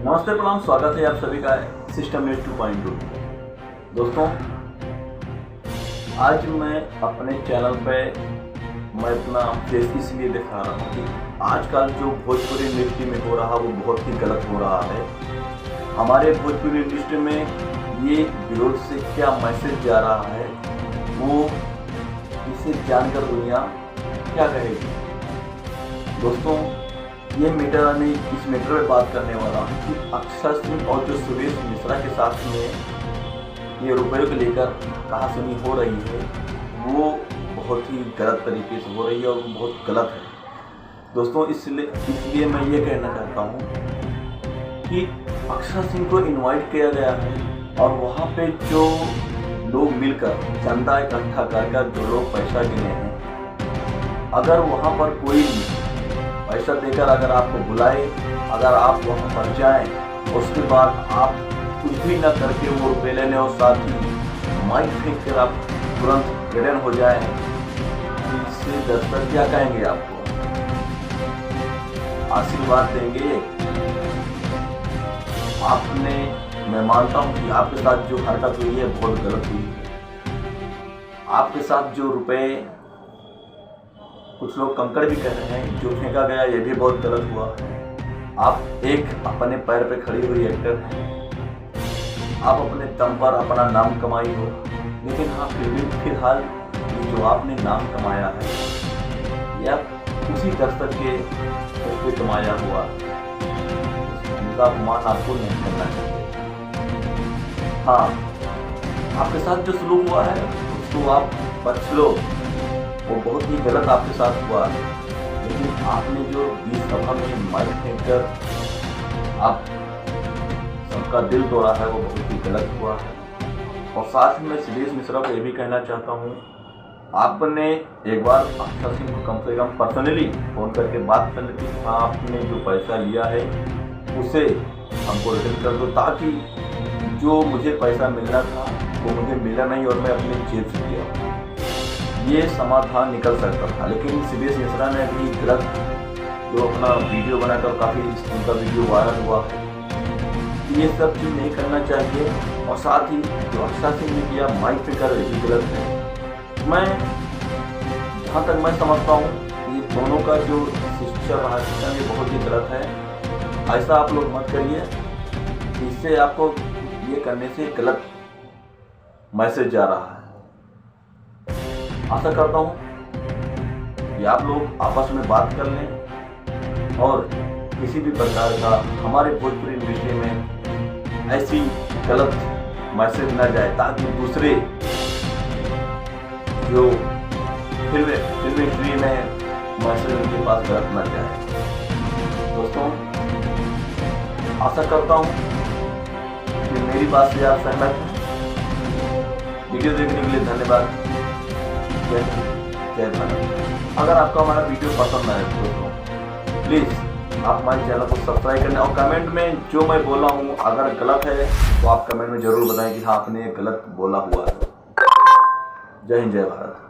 नमस्ते प्रणाम, स्वागत है आप सभी का सिस्टम न्यूज 2.2। दोस्तों, आज मैं अपने चैनल पे मैं अपना फेस इसलिए दिखा रहा हूँ कि आजकल जो भोजपुरी इंडस्ट्री में हो रहा वो बहुत ही गलत हो रहा है। हमारे भोजपुरी इंडस्ट्री में ये विरोध से क्या मैसेज जा रहा है वो इसे जानकर दुनिया क्या कहेगी। दोस्तों, ये मैटर में इस मैटर में बात करने वाला हूँ कि अक्षर सिंह और जो सुरेश मिश्रा के साथ में ये रुपये को लेकर कहासुनी हो रही है वो बहुत ही गलत तरीके से हो रही है और वो बहुत गलत है। दोस्तों, इसलिए मैं ये कहना चाहता हूँ कि अक्षर सिंह को इनवाइट किया गया है और वहाँ पे जो लोग मिलकर चंदा इकट्ठा कर जो लोग पैसा गिने हैं, अगर वहाँ पर कोई पैसा देकर अगर आपको बुलाए, अगर आप वहाँ पर जाएं, उसके बाद आप कुछ भी न करके वो रुपये लेने और साथ ही माइक फेंक कर आप तुरंत रिटर्न हो जाएं, इससे दर्शक क्या कहेंगे? आपको आशीर्वाद देंगे। आपने, मैं मानता हूँ कि आपके साथ जो हरकत हुई है बहुत गलत हुई है। आपके साथ जो रुपये, कुछ लोग कंकड़ भी कह रहे हैं, जो फेंका गया ये भी बहुत गलत हुआ। आप एक अपने पैर पे खड़ी हुई एक्टर हैं, आप अपने दम पर अपना नाम कमाई हो, लेकिन हाँ फिर भी फिलहाल जो आपने नाम कमाया है या उसी दर्शक के उस पर कमाया हुआ, उनका अपमान आपको नहीं करना चाहिए। हाँ, आपके साथ जो सलूक हुआ है उसको आप बच लो, वो बहुत ही गलत आपके साथ हुआ है, लेकिन आपने जो 20 सभा में माइक फेंक कर आप सबका दिल तोड़ा है वो बहुत ही गलत हुआ है। और साथ ही मैं सुरेश मिश्रा को ये भी कहना चाहता हूँ, आपने एक बार अक्षर सिंह को कम से कम पर्सनली फ़ोन करके बात कर ली, आपने जो पैसा लिया है उसे हमको रिटर्न कर दो, ताकि जो मुझे पैसा मिलना था वो मुझे मिला नहीं और मैं अपनी जेब से दिया, ये समाधान निकल सकता था। लेकिन सुरेश मिश्रा ने भी गलत जो अपना वीडियो बनाकर काफ़ी उनका वीडियो वायरल हुआ है, ये सब चीज़ नहीं करना चाहिए। और साथ ही जो अक्षर सिंह ने किया माइक पे कर ये गलत है। मैं जहाँ तक मैं समझता हूँ ये दोनों का जो शिक्षा रहा है ये बहुत ही गलत है। ऐसा आप लोग मत करिए, इससे आपको ये करने से गलत मैसेज जा रहा है। आशा करता हूँ कि आप लोग आपस में बात कर लें और किसी भी प्रकार का हमारे भोजपुरी इंडस्ट्री में ऐसी गलत मैसेज न जाए, ताकि दूसरे जो फिल्म इंडस्ट्री में मैसेज उनके पास गलत न जाए। दोस्तों, आशा करता हूँ कि मेरी बात से आप सहमत हैं। वीडियो देखने के लिए धन्यवाद। जय भारत। अगर आपको हमारा वीडियो पसंद आए तो प्लीज़ आप हमारे चैनल को सब्सक्राइब करना और कमेंट में जो मैं बोला हूँ अगर गलत है तो आप कमेंट में ज़रूर बताएं कि हाँ आपने ये गलत बोला हुआ है। जय हिंद, जय भारत।